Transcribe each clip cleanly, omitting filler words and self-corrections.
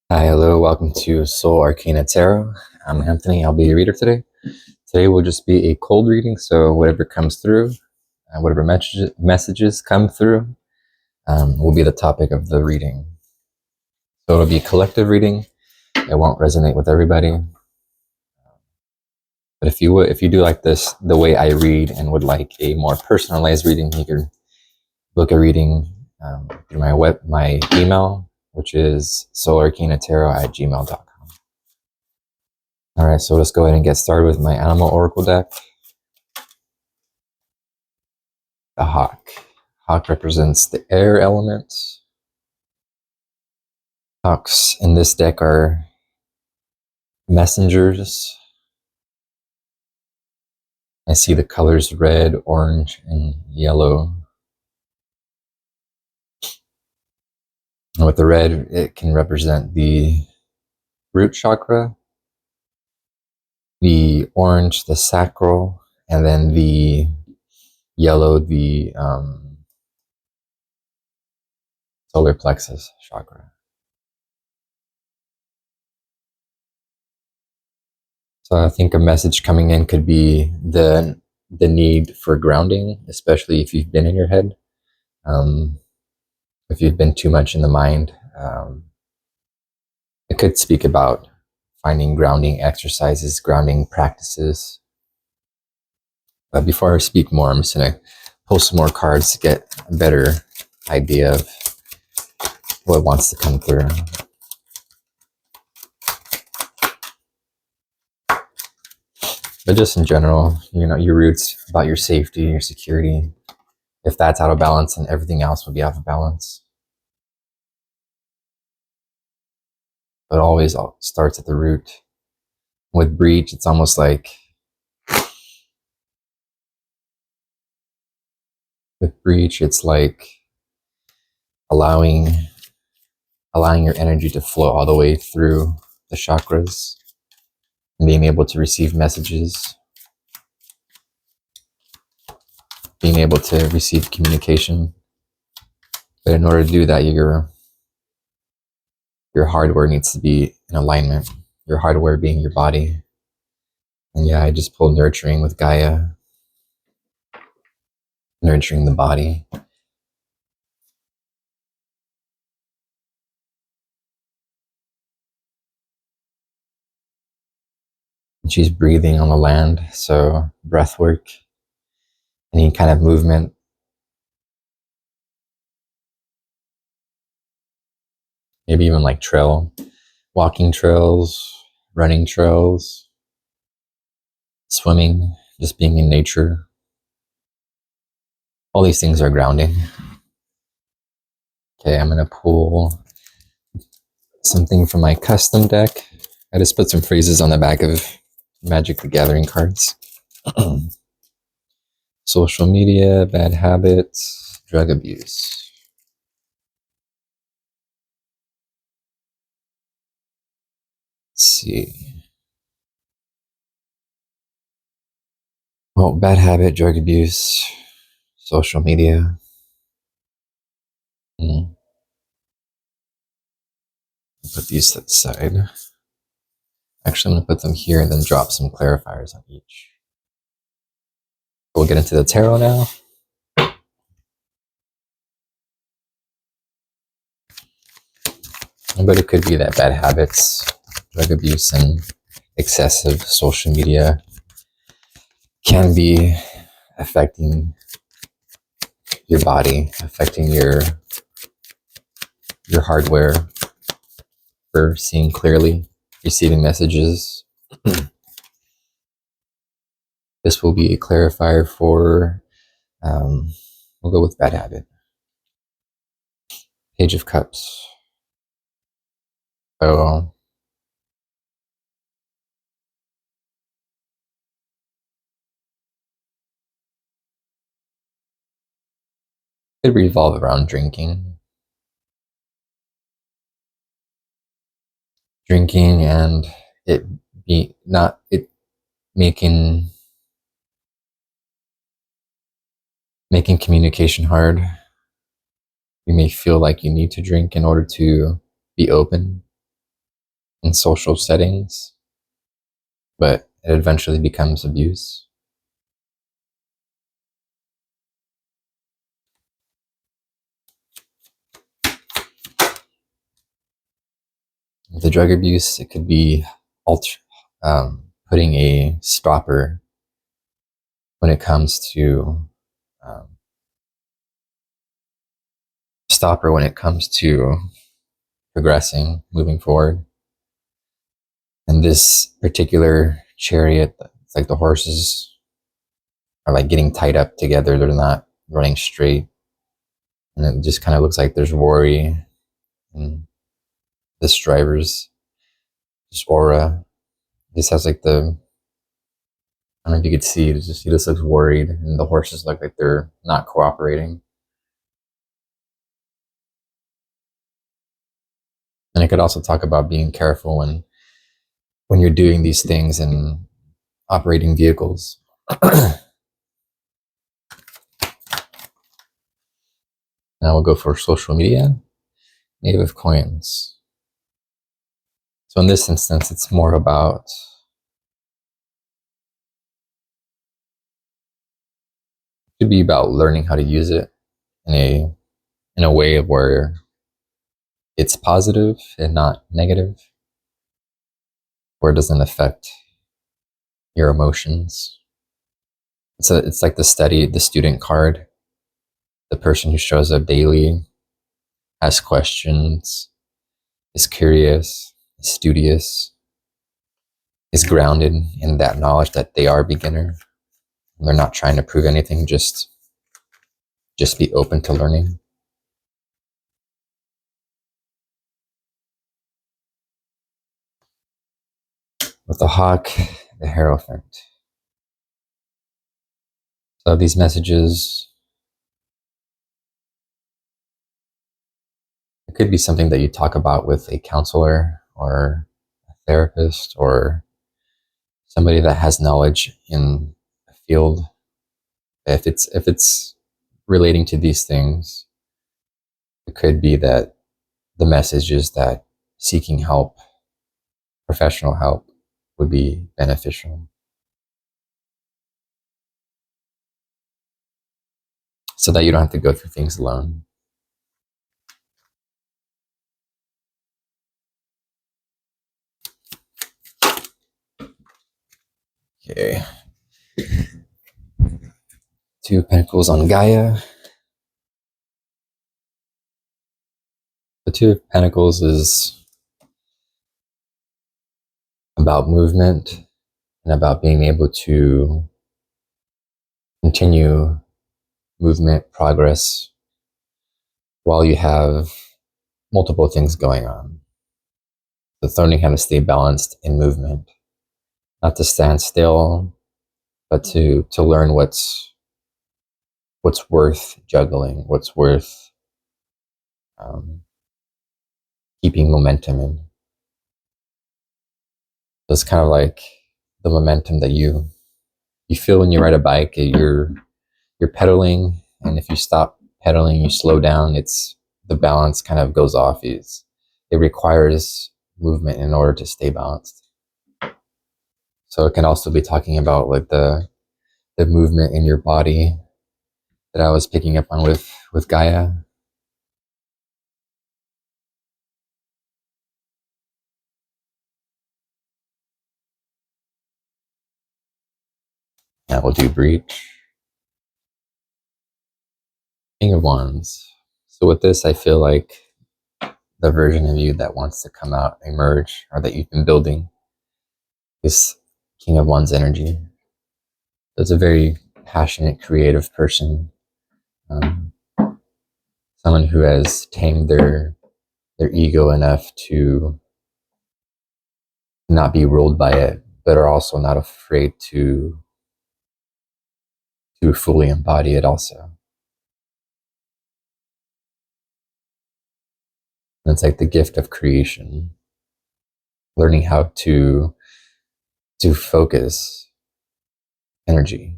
Hi, hello, welcome to Soul Arcana Tarot. I'm Anthony, I'll be your reader today. Today will just be a cold reading, so whatever comes through, whatever messages come through, will be the topic of the reading. So it'll be a collective reading. It won't resonate with everybody. But if you do like this, the way I read, and would like a more personalized reading, you can book a reading through my email, which is soularcanatarot@gmail.com. All right, so let's go ahead and get started with my animal oracle deck. The hawk. Hawk represents the air element. Hawks in this deck are messengers. I see the colors red, orange, and yellow. And with the red, it can represent the root chakra, the orange, the sacral, and then the yellow, the solar plexus chakra. So I think a message coming in could be the need for grounding, especially if you've been in your head. If you've been too much in the mind, it could speak about finding grounding exercises, grounding practices. But before I speak more, I'm just going to pull some more cards to get a better idea of what wants to come through. But just in general, your roots, about your safety, your security. If that's out of balance, then everything else will be out of balance. But always starts at the root. With breach, it's almost like it's like allowing your energy to flow all the way through the chakras and being able to receive messages, being able to receive communication. But in order to do that, your hardware needs to be in alignment. Your hardware being your body. And yeah, I just pulled nurturing with Gaia, nurturing the body. And she's breathing on the land, so breath work, any kind of movement. Maybe even like walking trails, running trails, swimming, just being in nature. All these things are grounding. Okay, I'm going to pull something from my custom deck. I just put some phrases on the back of Magic the Gathering cards. Social media, bad habits, drug abuse. Let's see. Well, bad habit, drug abuse, social media. Put these to the side. Actually, I'm going to put them here and then drop some clarifiers on each. We'll get into the tarot now. But it could be that bad habits, drug abuse, and excessive social media can be affecting your body, affecting your hardware for seeing clearly, receiving messages. This will be a clarifier for, we'll go with bad habit. Page of Cups. So, it could revolve around drinking. Drinking and it making communication hard. You may feel like you need to drink in order to be open. in social settings, but it eventually becomes abuse. The drug abuse, it could be putting a stopper when it comes to um, progressing, moving forward. And this particular chariot, it's like the horses are like getting tied up together. They're not running straight. And it just kind of looks like there's worry in this driver's just aura. This has like I don't know if you could see, he just looks worried, and the horses look like they're not cooperating. And I could also talk about being careful when you're doing these things and operating vehicles. Now we'll go for social media, native coins. So in this instance, it's more about it could be about learning how to use it in a way of where it's positive and not negative, where it doesn't affect your emotions. It's like the student card, the person who shows up daily, asks questions, is curious, is studious, is grounded in that knowledge that they are a beginner. And they're not trying to prove anything, just be open to learning. With the hawk, the Hierophant. So these messages, it could be something that you talk about with a counselor or a therapist or somebody that has knowledge in a field. If it's relating to these things, it could be that the message is that seeking help, professional help, would be beneficial, so that you don't have to go through things alone. Okay. Two of Pentacles on Gaia. The Two of Pentacles is about movement and about being able to continue movement, progress, while you have multiple things going on. So learning how to stay balanced in movement, not to stand still, but to learn what's worth juggling, what's worth um, keeping momentum in. So it's kind of like the momentum that you feel when you ride a bike. You're pedaling, and if you stop pedaling, you slow down. It's the balance kind of goes off. It requires movement in order to stay balanced. So it can also be talking about like the movement in your body that I was picking up on with Gaia. Now we'll do Breach. King of Wands. So with this, I feel like the version of you that wants to come out, emerge, or that you've been building is King of Wands energy. It's a very passionate, creative person. Um, Someone who has tamed their ego enough to not be ruled by it, but are also not afraid to fully embody it also. And it's like the gift of creation, learning how to focus energy.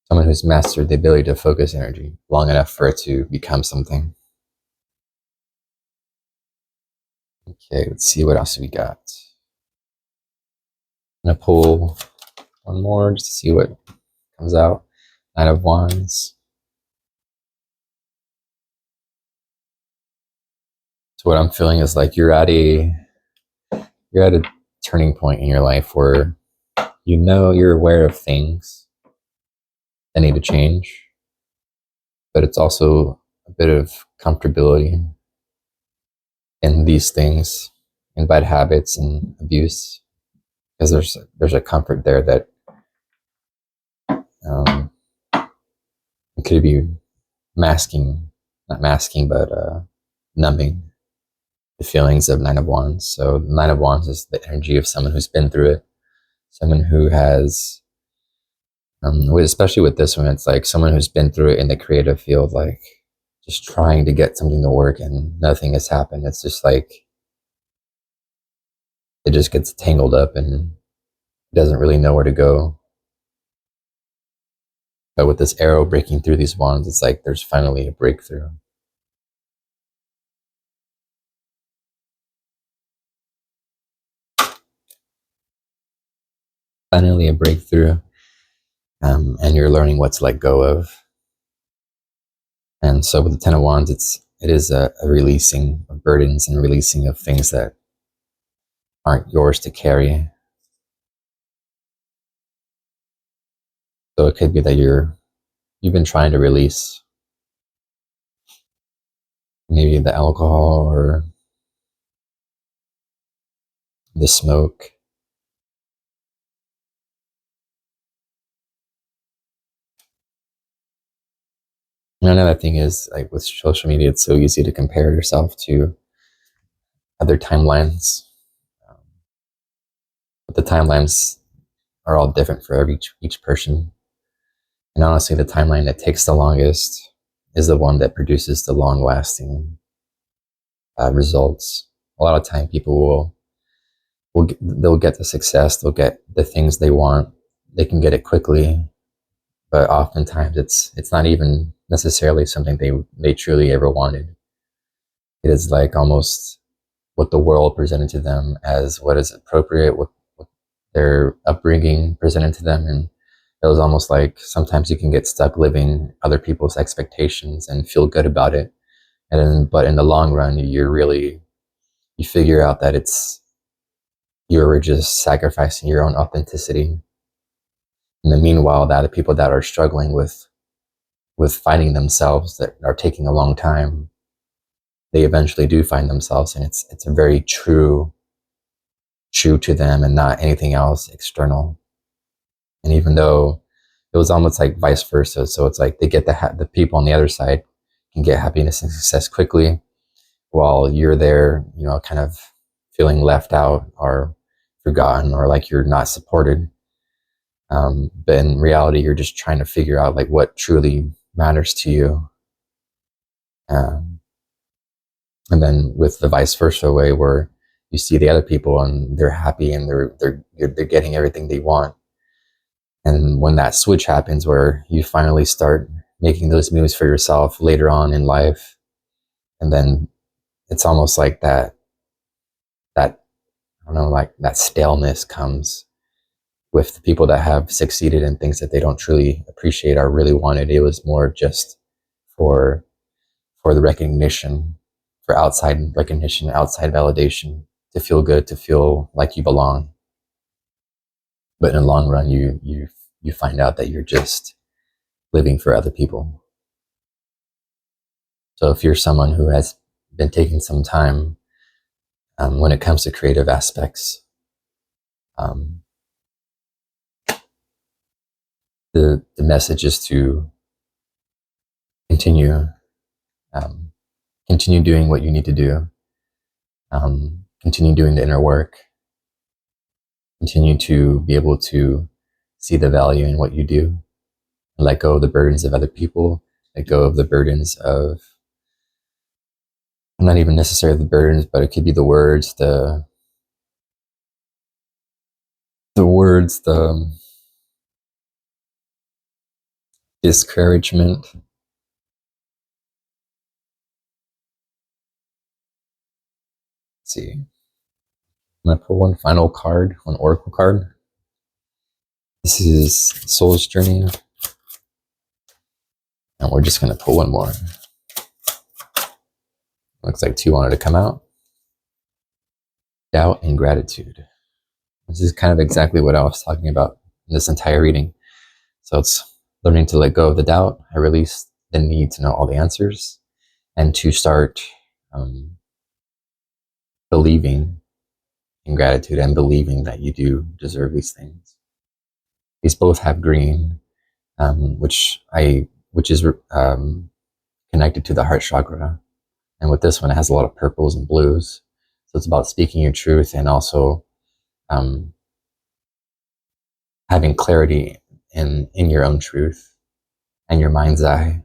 Someone who's mastered the ability to focus energy long enough for it to become something. Okay, let's see what else we got. I'm gonna pull one more just to see what comes out. Knight of Wands. So what I'm feeling is like you're at a turning point in your life where you know you're aware of things that need to change, but it's also a bit of comfortability in these things, in bad habits and abuse, because there's a comfort there that um, it could be masking, not masking, but numbing the feelings of Nine of Wands. So Nine of Wands is the energy of someone who's been through it, someone who has, especially with this one, it's like someone who's been through it in the creative field, like just trying to get something to work and nothing has happened. It's just like it just gets tangled up and doesn't really know where to go. But with this arrow breaking through these wands, it's like there's finally a breakthrough. Finally a breakthrough. And you're learning what to let go of. And so with the Ten of Wands, it is a releasing of burdens and releasing of things that aren't yours to carry. So it could be that you've been trying to release maybe the alcohol or the smoke. And another thing is like with social media, it's so easy to compare yourself to other timelines. Um, but the timelines are all different for each person. And honestly, the timeline that takes the longest is the one that produces the long lasting results. A lot of time people they'll get the success, they'll get the things they want, they can get it quickly, but oftentimes it's not even necessarily something they truly ever wanted. It is like almost what the world presented to them as what is appropriate, what their upbringing presented to them, and it was almost like sometimes you can get stuck living other people's expectations and feel good about it, but in the long run, you figure out that you're just sacrificing your own authenticity. In the meanwhile, that the people that are struggling with finding themselves that are taking a long time, they eventually do find themselves, and it's a very true to them and not anything else external. And even though it was almost like vice versa, so it's like they get the people on the other side can get happiness and success quickly, while you're there, kind of feeling left out or forgotten or like you're not supported. But in reality, you're just trying to figure out like what truly matters to you. Um, and then with the vice versa way, where you see the other people and they're happy and they're getting everything they want. And when that switch happens, where you finally start making those moves for yourself later on in life, and then it's almost like that I don't know, like that staleness comes with the people that have succeeded in things that they don't truly appreciate or really wanted. It was more just for the recognition, for outside recognition, outside validation, to feel good, to feel like you belong. But in the long run, you find out that you're just living for other people. So if you're someone who has been taking some time when it comes to creative aspects, um, the message is to continue um, continue doing what you need to do, continue doing the inner work, continue to be able to see the value in what you do, and let go of the burdens of other people, let go of the burdens of not even necessarily the burdens, but it could be the words, the discouragement. see. I'm going to pull one final card, one oracle card. This is Soul's Journey. And we're just going to pull one more. Looks like two wanted to come out. Doubt and gratitude. This is kind of exactly what I was talking about in this entire reading. So it's learning to let go of the doubt. I release the need to know all the answers and to start believing in gratitude and believing that you do deserve these things. These both have green, which is connected to the heart chakra. And with this one, it has a lot of purples and blues. So it's about speaking your truth and also having clarity in your own truth and your mind's eye.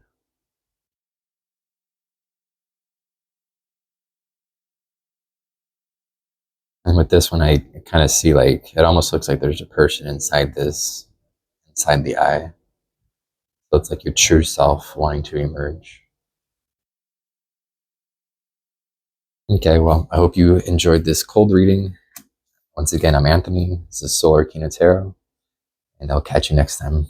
And with this one, I kind of see like, it almost looks like there's a person inside the eye. So it's like your true self wanting to emerge. Okay, well, I hope you enjoyed this cold reading. Once again, I'm Anthony. This is Soul Arcana Tarot, and I'll catch you next time.